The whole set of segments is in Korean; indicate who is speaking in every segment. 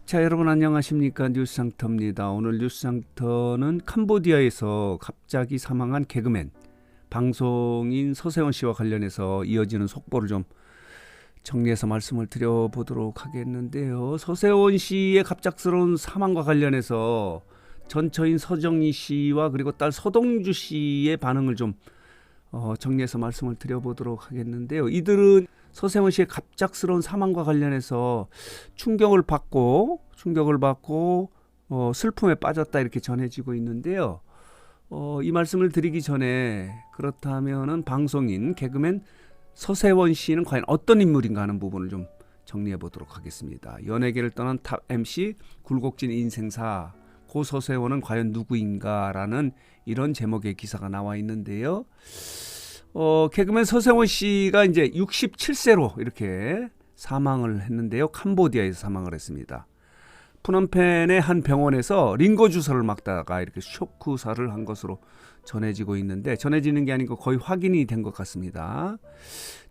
Speaker 1: 자, 여러분 안녕하십니까? 뉴스상터입니다. 오늘 뉴스상터는 캄보디아에서 갑자기 사망한 개그맨 방송인 서세원 씨와 관련해서 이어지는 속보를 좀 정리해서 말씀을 드려보도록 하겠는데요. 서세원 씨의 갑작스러운 사망과 관련해서 전 처인 서정희 씨와 그리고 딸 서동주 씨의 반응을 좀 정리해서 말씀을 드려보도록 하겠는데요. 이들은 서세원 씨의 갑작스러운 사망과 관련해서 충격을 받고 슬픔에 빠졌다 이렇게 전해지고 있는데요. 이 말씀을 드리기 전에 그렇다면은 방송인 개그맨 서세원 씨는 과연 어떤 인물인가 하는 부분을 좀 정리해 보도록 하겠습니다. 연예계를 떠난 탑 MC 굴곡진 인생사 고 서세원은 과연 누구인가라는 이런 제목의 기사가 나와 있는데요. 개그맨 서세원 씨가 이제 67세로 이렇게 사망을 했는데요. 캄보디아에서 사망을 했습니다. 푸놈펜의 한 병원에서 링거 주사를 맞다가 이렇게 쇼크사를 한 것으로 전해지고 있는데, 전해지는 게 아니고 거의 확인이 된 것 같습니다.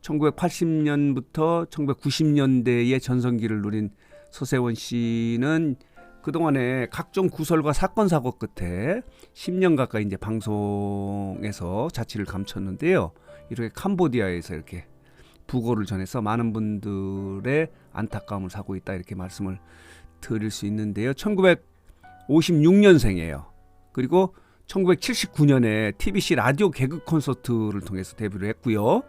Speaker 1: 1980년부터 1990년대의 전성기를 누린 서세원 씨는 그동안에 각종 구설과 사건 사고 끝에 10년 가까이 이제 방송에서 자취를 감췄는데요. 이렇게 캄보디아에서 이렇게 부고를 전해서 많은 분들의 안타까움을 사고 있다 이렇게 말씀을 드릴 수 있는데요. 1956년생이에요. 그리고 1979년에 TBC 라디오 개그 콘서트를 통해서 데뷔를 했고요.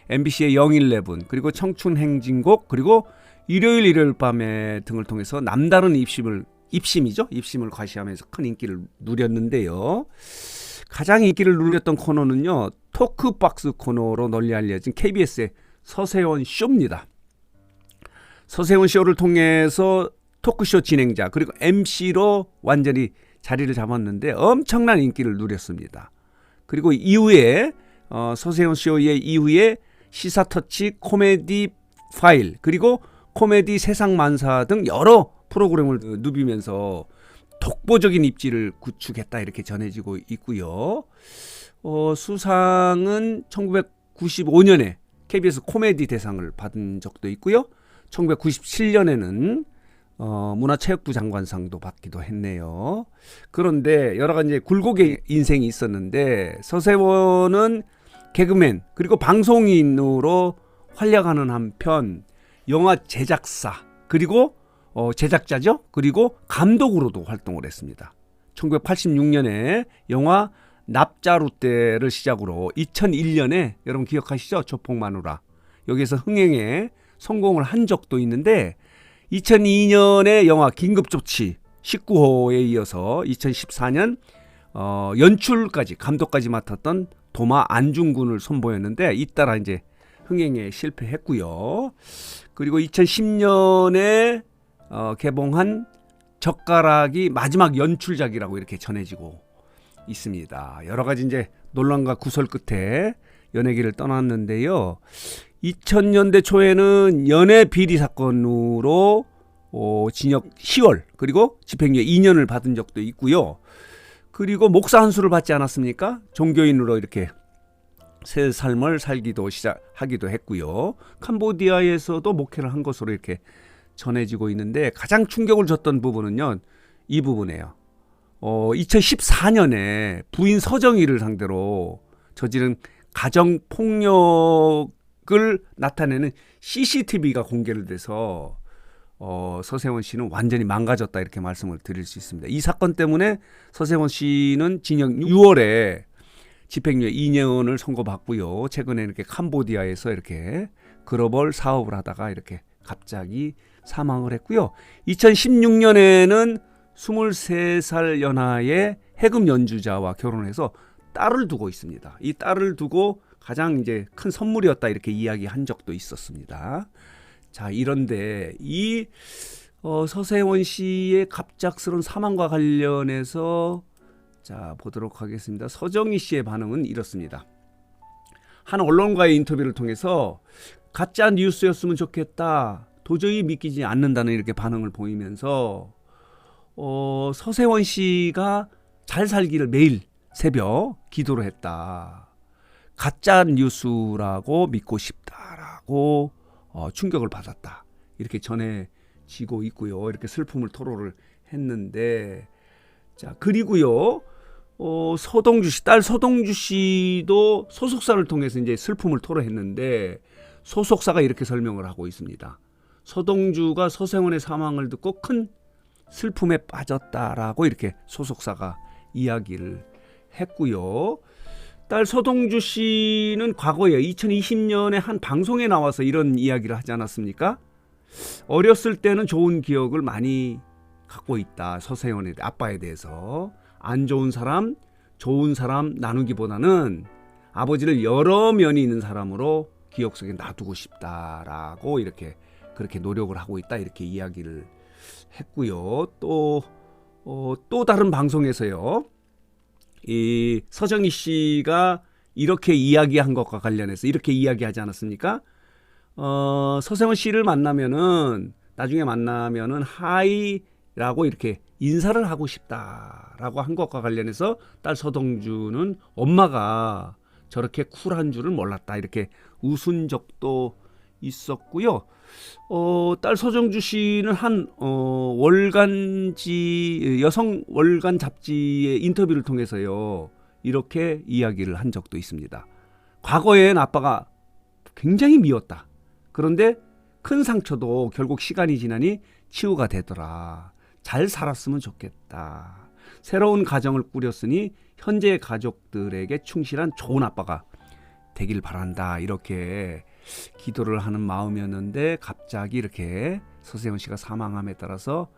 Speaker 1: MBC의 영일레븐, 그리고 청춘행진곡, 그리고 일요일 밤에 등을 통해서 남다른 입심을 과시하면서 큰 인기를 누렸는데요. 가장 인기를 누렸던 코너는요, 토크박스 코너로 널리 알려진 KBS의 서세원 쇼입니다. 서세원 쇼를 통해서 토크쇼 진행자 그리고 MC로 완전히 자리를 잡았는데 엄청난 인기를 누렸습니다. 그리고 이후에 서세원 쇼의 이후에 시사터치, 코미디 파일, 그리고 코미디 세상만사 등 여러 프로그램을 누비면서 독보적인 입지를 구축했다 이렇게 전해지고 있고요. 수상은 1995년에 KBS 코미디 대상을 받은 적도 있고요. 1997년에는 문화체육부 장관상도 받기도 했네요. 그런데 여러 가지 굴곡의 인생이 있었는데 서세원은 개그맨 그리고 방송인으로 활약하는 한편 영화 제작사 그리고 제작자죠. 그리고 감독으로도 활동을 했습니다. 1986년에 영화 납자루떼를 시작으로 2001년에 여러분 기억하시죠? 조폭마누라. 여기서 흥행에 성공을 한 적도 있는데 2002년에 영화 긴급조치 19호에 이어서 2014년 연출까지 감독까지 맡았던 도마 안중근을 선보였는데 잇따라 이제 흥행에 실패했고요. 그리고 2010년에 개봉한 젓가락이 마지막 연출작이라고 이렇게 전해지고 있습니다. 여러 가지 이제 논란과 구설 끝에 연예계를 떠났는데요. 2000년대 초에는 연애 비리 사건으로 징역 10월 그리고 집행유예 2년을 받은 적도 있고요. 그리고 목사 한수를 받지 않았습니까? 종교인으로 이렇게 새 삶을 살기도 시작하기도 했고요. 캄보디아에서도 목회를 한 것으로 이렇게 전해지고 있는데 가장 충격을 줬던 부분은요, 이 부분이에요. 2014년에 부인 서정희를 상대로 저지른 가정폭력을 나타내는 CCTV가 공개를 돼서 서세원 씨는 완전히 망가졌다 이렇게 말씀을 드릴 수 있습니다. 이 사건 때문에 서세원 씨는 징역 6월에 집행유예 2년을 선고받고요. 최근에 이렇게 캄보디아에서 이렇게 글로벌 사업을 하다가 이렇게 갑자기 사망을 했고요. 2016년에는 23살 연하의 해금 연주자와 결혼해서 딸을 두고 있습니다. 이 딸을 두고 가장 이제 큰 선물이었다 이렇게 이야기한 적도 있었습니다. 자, 이런데 이 서세원 씨의 갑작스러운 사망과 관련해서 자 보도록 하겠습니다. 서정희 씨의 반응은 이렇습니다. 한 언론과의 인터뷰를 통해서 가짜 뉴스였으면 좋겠다. 도저히 믿기지 않는다는 이렇게 반응을 보이면서 서세원 씨가 잘 살기를 매일 새벽 기도를 했다. 가짜 뉴스라고 믿고 싶다라고 충격을 받았다. 이렇게 전해 지고 있고요. 이렇게 슬픔을 토로를 했는데, 자, 그리고요. 서동주 씨, 딸 서동주 씨도 소속사를 통해서 이제 슬픔을 토로했는데, 소속사가 이렇게 설명을 하고 있습니다. 서동주가 서생원의 사망을 듣고 큰 슬픔에 빠졌다라고 이렇게 소속사가 이야기를 했고요. 딸 서동주 씨는 과거에 2020년에 한 방송에 나와서 이런 이야기를 하지 않았습니까? 어렸을 때는 좋은 기억을 많이 갖고 있다. 서세원의 아빠에 대해서. 안 좋은 사람, 좋은 사람 나누기보다는 아버지를 여러 면이 있는 사람으로 기억 속에 놔두고 싶다라고 이렇게 그렇게 노력을 하고 있다. 이렇게 이야기를 했고요. 또 다른 방송에서요. 이 서정희 씨가 이렇게 이야기한 것과 관련해서 이렇게 이야기하지 않았습니까? 서세원 씨를 나중에 만나면은 하이라고 이렇게 인사를 하고 싶다라고 한 것과 관련해서 딸 서동주는 엄마가 저렇게 쿨한 줄을 몰랐다 이렇게 웃은 적도 있었고요. 딸 서정주 씨는 한 여성 월간 잡지의 인터뷰를 통해서요. 이렇게 이야기를 한 적도 있습니다. 과거엔 아빠가 굉장히 미웠다. 그런데 큰 상처도 결국 시간이 지나니 치유가 되더라. 잘 살았으면 좋겠다. 새로운 가정을 꾸렸으니 현재의 가족들에게 충실한 좋은 아빠가 되길 바란다. 이렇게 기도를 하는 마음이었는데 갑자기 이렇게 서세원 씨가 사망함에 따라서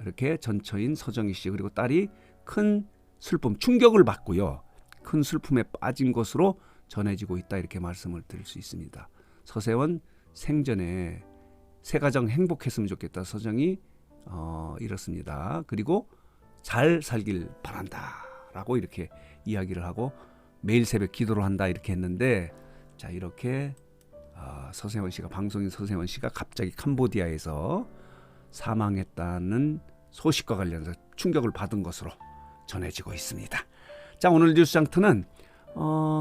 Speaker 1: 이렇게 전처인 서정희 씨 그리고 딸이 큰 슬픔, 충격을 받고요. 큰 슬픔에 빠진 것으로 전해지고 있다. 이렇게 말씀을 드릴 수 있습니다. 서세원 생전에 새 가정 행복했으면 좋겠다. 서정이 이렇습니다. 그리고 잘 살길 바란다. 라고 이렇게 이야기를 하고 매일 새벽 기도를 한다. 이렇게 했는데 자 이렇게 서세원 씨가 방송인 서세원 씨가 갑자기 캄보디아에서 사망했다는 소식과 관련해서 충격을 받은 것으로 전해지고 있습니다. 자 오늘 뉴스장터는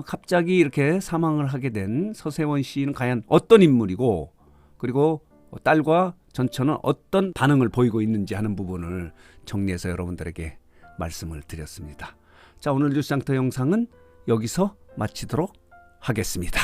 Speaker 1: 갑자기 이렇게 사망을 하게 된 서세원 씨는 과연 어떤 인물이고 그리고 딸과 전처는 어떤 반응을 보이고 있는지 하는 부분을 정리해서 여러분들에게 말씀을 드렸습니다. 자 오늘 뉴스장터 영상은 여기서 마치도록 하겠습니다.